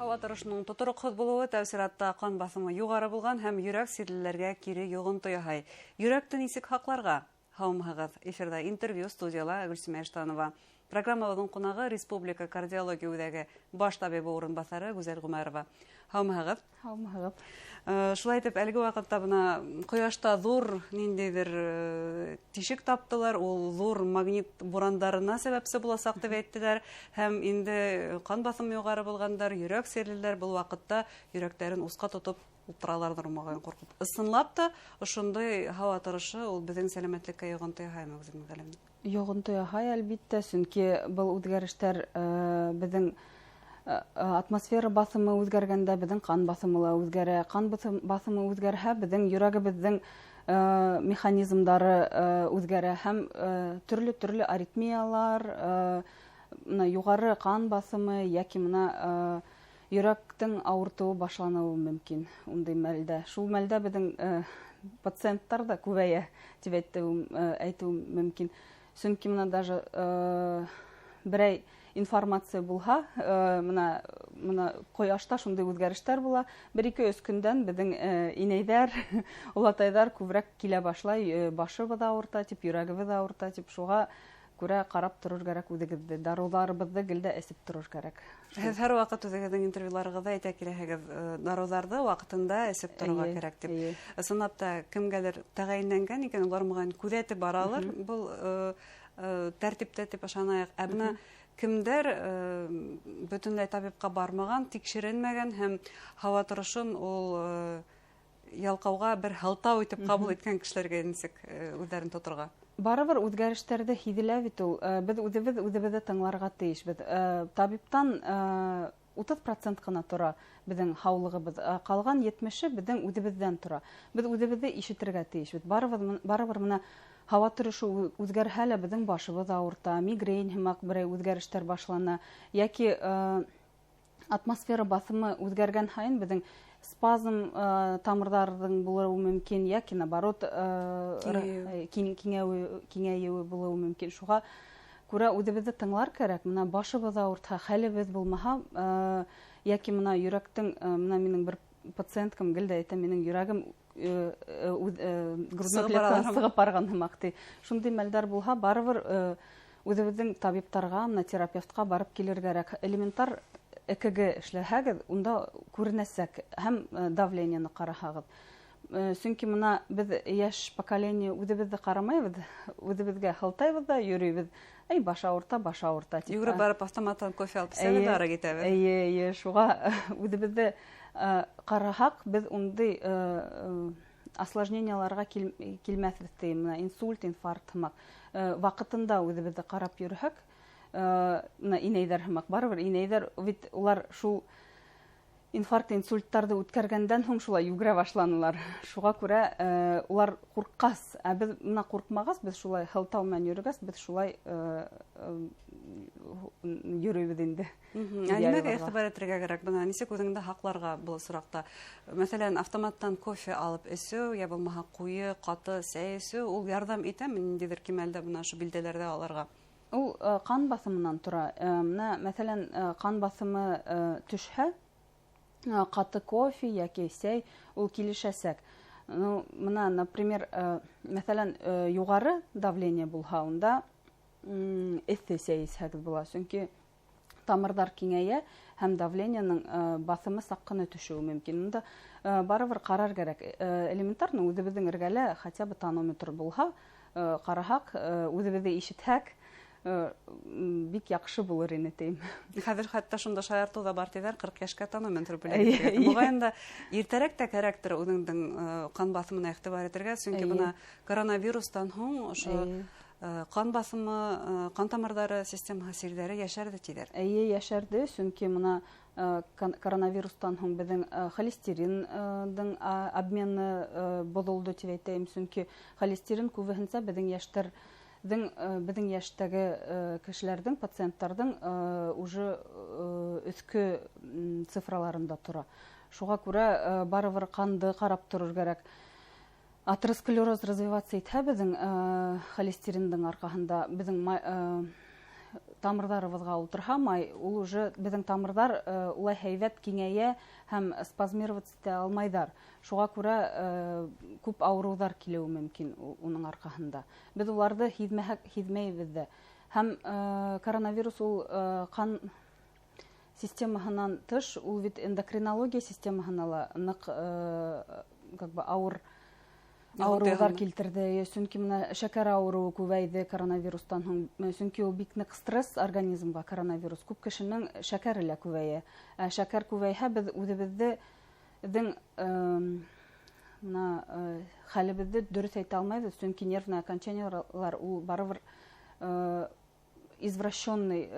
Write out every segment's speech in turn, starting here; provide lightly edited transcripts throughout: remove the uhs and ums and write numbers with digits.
Һава торышының тотырыксыз булуы тәэсиратта кан басымы югары булган һәм йөрәк сирлеләргә кире йогынты яһай. Йөрәкте ничек хакларга? Һаумыгыз. Эфирда интервью студияла Гөлсемә Эштанова. Программабызның кунагы Республика кардиология үзәге баш табибы урынбасары Гүзәл Гумәрова. Һаумыгыз. Һаумыгыз. Шулай итеп, әлеге вакытта бына кояшта зур ниндидер тишек таптылар, ул зур магнит бурандарына сәбәпсе буласак дип әйттеләр. Һәм инде кан басымы югары булгандар, йөрәк серлеләр бул вакытта йөрәкләрен уска тотып утыралардыр мөгән куркып. Ысынлап та ошондой һава торышы ул безнең сәламәтлеккә йогынты яһаймы үзенең галәмдә. Йогынты яһай, әлбиттә, чөнки бул үзгәрештәр безнең атмосфера басымы үзгәргәндә безнең кан басымы ла үзгәрә. Кан басымы үзгәрһә, безнең йөрәгебезнең механизмдары үзгәрә һәм төрле аритмиялар, югары кан басымы яки мына йөрәктең авыртуы башлануы мөмкин ундай мәлдә. Шул мәлдә безнең пациенттар да күбәя дип әйтү мөмкин. Чөнки мына даже берәй информация булһа, мына кояшта шундый үзгәрештәр була. 1-2 көндән безнең инәйдәр, улатайдар күбрәк килә башлай, башыбыз авырта, дип, йөрәгебез авырта, дип, шуга күрә карап торыр кирәк үзегезне. Даруларыбызны гелдә эсеп торыр кирәк. Һез һәр вакыт үзегезнең интервьюларыгызда әйтә киләһегез, даруларны вакытында эсеп торырга кирәк дип. Ысынлап та кемгәдер тәгаенләнгән икән, улар мөгән күзәтеп баралар. Бул тәртиптә дип ышанайык. Әбна кемдер бөтенләй табибка бармаган, тикшеренмәгән һәм һава торышын ул ялкауга бер хылтау итеп кабул иткән кешеләргә ничек үзләрен тотырга? Барыбер үзгәрештәрдә һизелә бит ул. Без үзебезне тыңларга тиешбез. Табибтан 30% кына тора безнең һаулыгыбыз, калган 70% безнең үзебездән тора. Без үзебезне ишетергә тиешбез. Барыбер менә һава торышы үзгәрһә лә безнең башыбыз авырта, мигрень һәм берәй үзгәрештәр башлана, яки атмосфера басымы үзгәргән һайын безнең спазм тамырларының булуы мөмкин, яки наоборот киңәюе булуы мөмкин. Шуга күрә үзебезне тыңлар кирәк. Менә башыбыз авырта, хәлебез булмаһа, яки менә йөрәктең, менә минең бер пациенткам гелдә әйтә, минең йөрәгем грудной сыгып барган һымак. Шундый мәлдәр булһа, барыбер үзебезнең табибтарга, терапевтка барып килергә кирәк. Элементар ЭКГ эшләһәгез, унда күренәсәк һәм давлениены караһагыз. Чөнки менә без яшь поколение үзебезне карамайбыз, үзебезгә хылтайбыз да йөрибез. Баш авырта. Йөгереп барып автоматтан кофе алып сәгать ара китәбез. Шуга үзебезне караһак, без ундай осложненияларга килмәсбез. Менә инсульт, инфаркт һәм вакытында үзебезне карап йөрһәк, инәйдәр һәм барыбер инәйдәр, бит улар шул инфаркт, инсульттарды үткәргәндән һуң шулай йөгерә башланалар. Шуга күрә улар курккас, без менә куркмагас, без шулай хылтау белән йөргәс, без шулай йөрибез инде. Нимәгә игътибар итәргә кирәк? Бына ничек үзеңдә хакларга бу соракта? Мәсәлән, автоматтан кофе алып эсү, я булмаһа куе, каты сәй эсү, ул ярдәм итәме ниндидер кимәлдә бына шу билдәләрдә аларга? Ул кан басымыннан тора. Менә мәсәлән, кан басымы төшһә, каты кофе яки сәй ул килешәсәк. Менә, например, мәсәлән, югары давление булһа, унда эссе сәй эсәгез була. Чөнки тамырлар киңәя һәм давлениеның басымы сак кына төшүе мөмкин. Унда барыбер карар кирәк. Элементарно үзебезнең эргәлә хотя бы тонометр булһа, караһак, үзебезне ишетһәк, бик яхшы булыр ине тим. Хәзер хәтта шунда шаярту да бар диләр, 40 яшькә тонометр белән. Мөгаен да иртәрәк тә кирәктер үзеңнең кан басымына игътибар итәргә, чөнки бuna коронавирустан һуң ошо кан басымы, кан тамырлары системасы сирләре яшәрде тиләр. Яшәрде, чөнки мына коронавирустан һуң безнең холестериндың обмены бозылды дип әйтәм, чөнки холестерин күбесенчә безнең яшьтәге кешеләрнең, пациентларның уже өскө цифраларында тора. Шуга күрә барыбер канды карап торыр кирәк. Атеросклероз развиваться итһә, безнең холестериндың аркаһында, безнең тамырдарыбызга ултырһа, май, ул уже безнең тамырдар улай һәйбәт киңәя һәм спазмировать итә алмайдар. Шуңа күрә күп авырулар килеү мөмкин уның аркаһында. Без уларҙы һиҙмәйбеҙ ҙә. Һәм коронавирус ул ҡан системаһынан тыш, ул бит эндокринология системаһына ла ныҡ ауырыуҙар килтерҙе. Сөнки мына шәкәр ауырыуы күбәйҙе коронавирустан һуң. Сөнки ул бик ныҡ стресс организмға коронавирус. Күп кешенең шәкәре лә күбәйә. Шәкәр күбәйһә, беҙ үҙебеҙҙең хәлебеҙҙе дөрөҫ әйтә алмайбыҙ. Сөнки нервный окончаниялар ул барыбер извращенный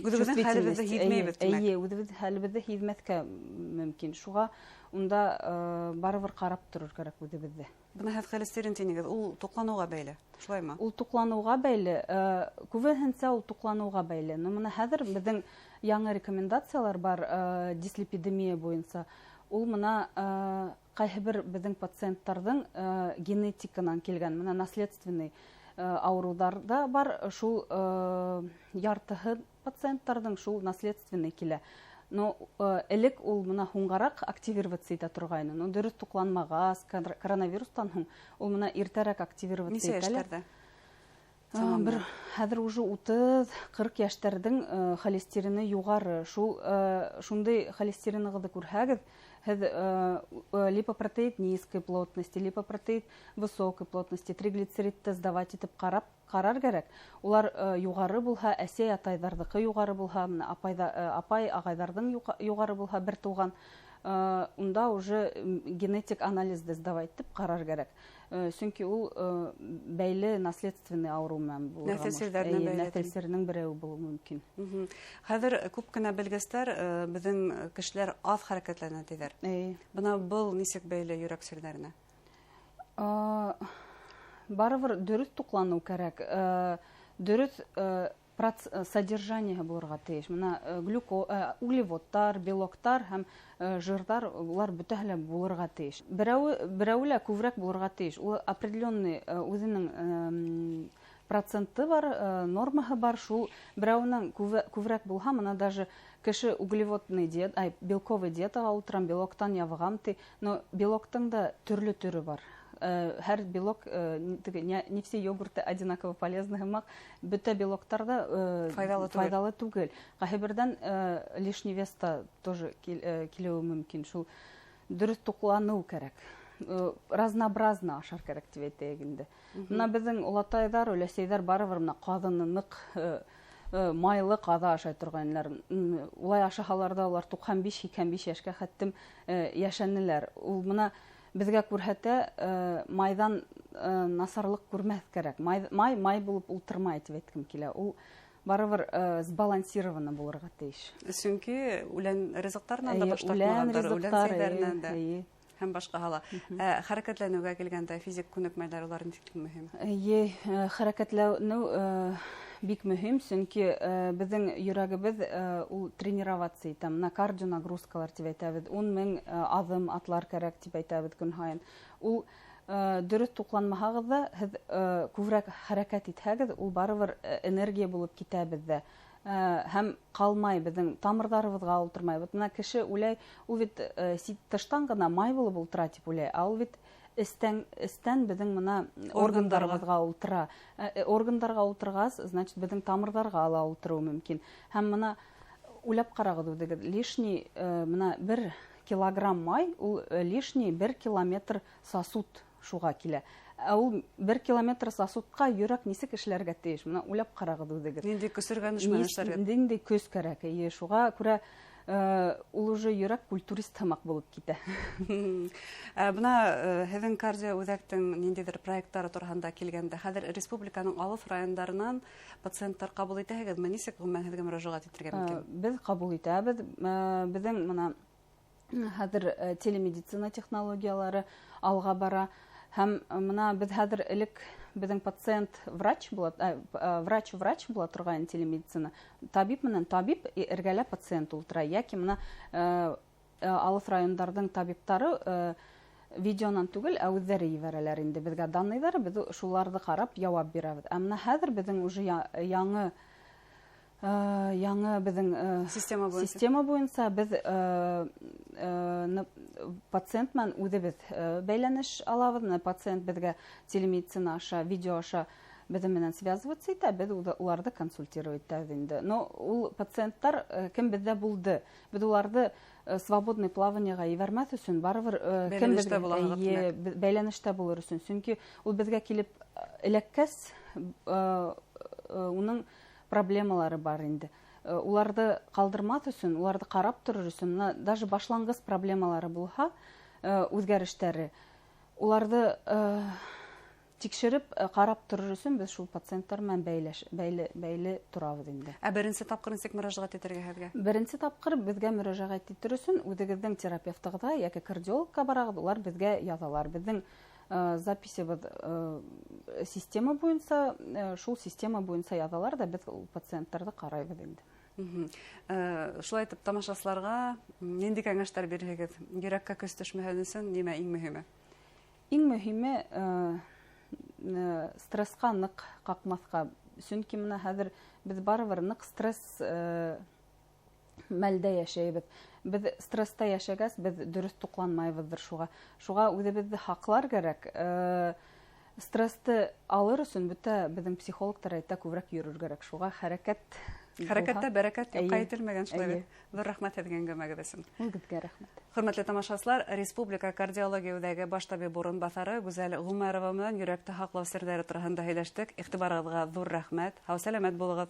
чувствительность. Үҙебеҙ хәлебеҙҙе һиҙмәҫкә мөмкин. Шуға унда барыбер ҡарап торор кәрәк үҙебеҙҙе. Бына һеҙ холестерин тинегеҙ, ул туҡланыуға бәйле, шулаймы? Ул туҡланыуға бәйле, күбеһенсә ул туҡланыуға бәйле. Но мына хәҙер беҙҙең яңы рекомендациялар бар дислепидемия буйынса. Ул мына ҡайһы бер беҙҙең пациенттарҙың генетиканан килгән, мына наследственный ауырыуҙарда бар, шул яртыһы пациенттарҙың шул наследственный килә. Но элек ул мына һуңғараҡ активироваться итә торғайны. Но дөрөҫ туҡланмағас, коронавирустан һуң ул мына иртәрәк активироваться итә. Нисә йәштәрҙә? Хәҙер уже 30-40 йәштәрҙең холестерины юғары. Шундай холестеринығыҙҙы күрһәгеҙ, һеҙ липопротеид низкой плотности, липопротеид высокой плотности, триглицеридты сдавать итеп ҡарар кәрәк. Улар юғары булһа, әсәй атайҙарҙыҡы юғары булһа, апай ағайҙарҙың юғары булһа, бер туған, унда уже генетик анализды сдавать итеп ҡарар кәрәк. Сөнки ул бәйле наследственный ауырыу менән булырға мөмкин. Нәҫелсәренең берәүе булыуы мөмкин. Хәҙер күп кенә белгестәр беҙҙең кешеләр аҙ хәрәкәтләнә тиҙәр. Бына был нисек бәйле йөрәк сирҙәренә? Барыбер дөрөҫ туҡланыу кәрәк. Дөрөҫ содержание булырға тейеш. Мына углеводтар, белоктар һәм жирҙар, улар бөтәһе лә булырға тейеш. Берәүе лә күберәк булырға тейеш. Ул определенный үҙенең проценты бар, нормаһы бар. Шул берәүенең күберәк булһа, мына даже кеше углеводный диета, белковый диетаға ултырам, белоктан ябығам ти. Но белоктың да төрлө төрө бар. Һәр белок, не все йогурты одинаково полезны һымаҡ, бөтә белоктарда файдалы түгел. Ҡайһы берҙән лишний веста тоже килеүе мөмкин. Шул дөрөҫ туҡланыу кәрәк. Разнообразно ашар кәрәк тип әйтәйек инде. Мына беҙҙең олатайҙар, өләсәйҙәр барыбер мына ҡаҙыны ныҡ майлы ҡаҙа ашай торғайнылар. Улай ашаһалар да улар 95-85 йәшкә хәттем йәшәнеләр. Ул мына беҙгә күрһәтә, майҙан насарлыҡ күрмәҫ кәрәк. Май булып ултырмай тип әйткем килә. Ул барыбер сбалансированы булырға тейеш. Сөнки үлән ризыҡтарынан да баш тартмағандар, үлән сәйҙәренән дә һәм башҡаһы ла. Хәрәкәтләнеүгә килгәндә физик күнекмәләр улар нисек мөһим? Хәрәкәтләнеү бик мөһим, сөнки беҙҙең йөрәгебеҙ ул тренироваться итә. Мына кардионагрузкалар тип әйтәбеҙ. 10 000 аҙым атлар кәрәк тип әйтәбеҙ көн һайын. Ул дөрөҫ туҡланмаһағыҙ ҙа, һеҙ күберәк хәрәкәт итһәгеҙ, ул барыбер энергия булып китә беҙҙә. Һәм ҡалмай, беҙҙең тамырҙарыбыҙға ултырмай. Мына кеше үләй, ул бит тыштан ғына май булып ултыра тип үләй. Ул бит эстән беҙҙең мына органдарыбыҙға ултыра. Органдарға ултырғас, значит, беҙҙең тамырҙарға ла ултырыу мөмкин. Һәм мына үләп ҡарағыҙ үҙегеҙ, лишний мына 1 килограмм май, ул лишний 1 километр сосуд шуға килә. Ул 1 километр сосудҡа йөрәк нисек эшләргә тейеш? Мына үләп ҡарағыҙ үҙегеҙ. Ниндәй көсөргәнеш менән эшләргә? Ниндәй көс кәрәк? Шуға күрә ул уже йөрәк культурист һымаҡ булып китә. Бына һеҙҙең кардио үҙәктең ниндәйҙер проекттары тураһында килгәндә, хәҙер республиканың алыҫ райондарынан пациенттар ҡабул итәһегеҙме? Нисек ғөмүмән һеҙгә мөрәжәғәт итергә мөмкин? Беҙ ҡабул итәбеҙ. Беҙҙең мына хәҙер телемедицина технологиялары алға бара. Һәм мына беҙ хәҙер элек беҙҙең пациент врач була торғайны телемедицина. Табип менән табип эргәлә пациент ултыра. Йәки мына алыҫ райондарҙың табиптары видеонан түгел, ә үҙҙәре ебәрәләр инде беҙгә данныйҙар, беҙ шуларҙы ҡарап яуап бирәбеҙ. Ә менә хәҙер беҙҙең уже яңы беҙҙең система буйынса беҙ пациент менән үҙебеҙ бәйләнеш алабыҙ. Пациент беҙгә телемедицина аша, видео аша беҙ менән связываться итә, беҙ уларҙы консультировать итәбеҙ инде. Но ул пациенттар кем беҙҙә булды? Беҙ уларҙы свободный плаванияға ебәрмәҫ өсөн барыбер бәйләнештә булыр өсөн. Сөнки ул беҙгә килеп эләккәс, уның проблемалары бар инде. Уларҙы ҡалдырмаҫ өсөн, уларҙы ҡарап торор өсөн, даже башланғыс проблемалары булһа, үҙгәрештәре, уларҙы тикшереп ҡарап торор өсөн беҙ шул пациенттар менән бәйле торабыҙ инде. Ә беренсе тапҡыр нисек мөрәжәғәт итергә һеҙгә? Беренсе тапҡыр беҙгә мөрәжәғәт итер өсөн үҙегеҙҙең терапевтығыҙға йәки кардиологка барағыҙ, улар беҙгә яҙалар. Беҙҙең записебыҙ система буйынса, шул система буйынса яҙалар да беҙ пациенттарҙы ҡарайбыҙ инде. Шулай итеп, тамашасыларға нинди кәңәштәр бирһегеҙ? Йөрәккә көс төшмәһен өсөн нимә иң мөһиме? Иң мөһиме стрессҡа ныҡ ҡаҡмаҫҡа. Сөнки менә хәҙер беҙ барыбер ныҡ стресс мәлдә йәшәйбеҙ. Беҙ стресста йәшәгәс, беҙ дөрөҫ туҡланмайбыҙҙыр шуға. Шуға үҙебеҙҙе һаҡлар кәрәк. Стрессты алыр өсөн бөтә беҙҙең психологтар әйтә, күберәк йөрөр кәрәк. Шуға хәрәкәттә бәрәкәт юҡҡа ителмәгән шулай. Ҙур рәхмәт һеҙгә әңгәмәгеҙ өсөн. Һеҙгә рәхмәт. Хөрмәтле тамашасылар, Республика кардиология үҙәге баш табибы урынбаҫары Гүзәл Ғүмәрова менән йөрәкте һаҡлау серҙәре тураһында һөйләштек. Иғтибарығыҙға ҙур рәхмәт. Һау-сәләмәт булығыҙ.